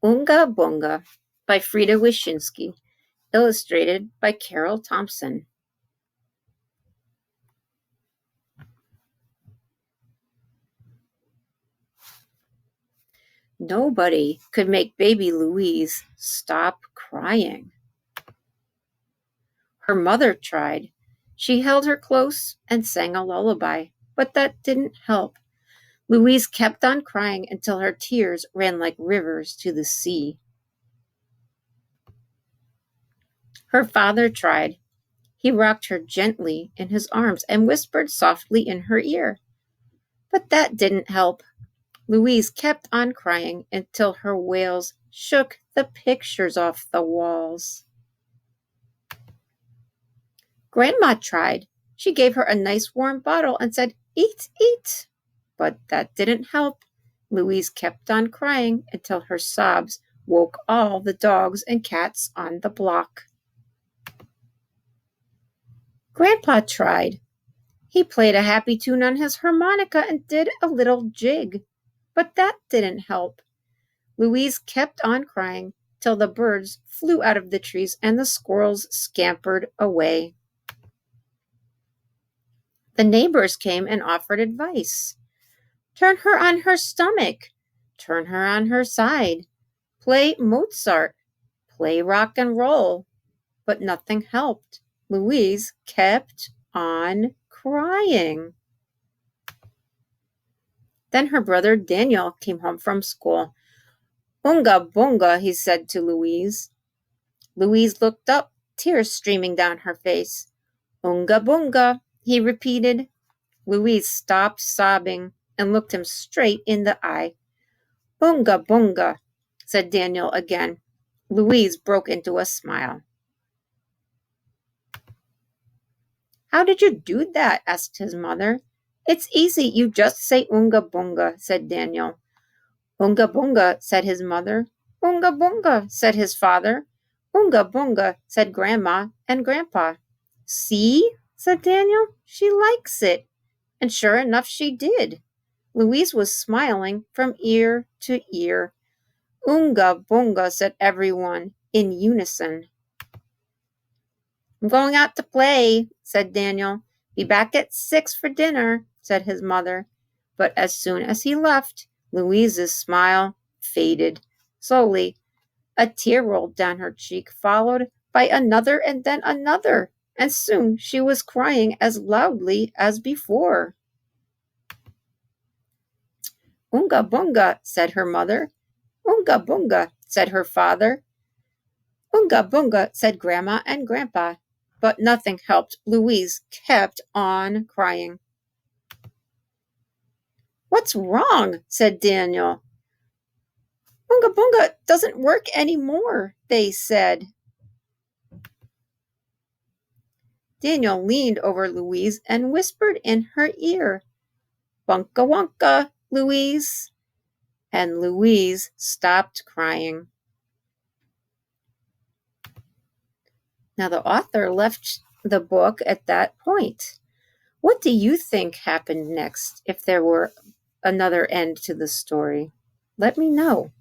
Oonga Boonga by Frieda Wishinsky, illustrated by Carol Thompson. Nobody could make baby Louise stop crying. Her mother tried. She held her close and sang a lullaby, but that didn't help. Louise kept on crying until her tears ran like rivers to the sea. Her father tried. He rocked her gently in his arms and whispered softly in her ear. But that didn't help. Louise kept on crying until her wails shook the pictures off the walls. Grandma tried. She gave her a nice warm bottle and said, "Eat, eat." But that didn't help. Louise kept on crying until her sobs woke all the dogs and cats on the block. Grandpa tried. He played a happy tune on his harmonica and did a little jig. But that didn't help. Louise kept on crying till the birds flew out of the trees and the squirrels scampered away. The neighbors came and offered advice. Turn her on her stomach. Turn her on her side. Play Mozart. Play rock and roll. But nothing helped. Louise kept on crying. Then her brother Daniel came home from school. "Oonga Boonga," he said to Louise. Louise looked up, tears streaming down her face. "Oonga Boonga," he repeated. Louise stopped sobbing and looked him straight in the eye. "Oonga Boonga," said Daniel again. Louise broke into a smile. "How did you do that?" asked his mother. "It's easy, you just say Oonga Boonga," said Daniel. "Oonga Boonga," said his mother. "Oonga Boonga," said his father. "Oonga Boonga," said Grandma and Grandpa. "See," said Daniel, "she likes it." And sure enough, she did. Louise was smiling from ear to ear. "Oonga Boonga," said everyone in unison. "I'm going out to play," said Daniel. "Be back at 6 for dinner," said his mother. But as soon as he left, Louise's smile faded. Slowly, a tear rolled down her cheek, followed by another and then another, and soon she was crying as loudly as before. "Oonga Boonga," said her mother. "Oonga Boonga," said her father. "Oonga Boonga," said Grandma and Grandpa. But nothing helped. Louise kept on crying. "What's wrong?" said Daniel. "Oonga Boonga doesn't work anymore," they said. Daniel leaned over Louise and whispered in her ear, "Bunka wonka, Louise." And Louise stopped crying. Now, the author left the book at that point. What do you think happened next if there were another end to the story? Let me know.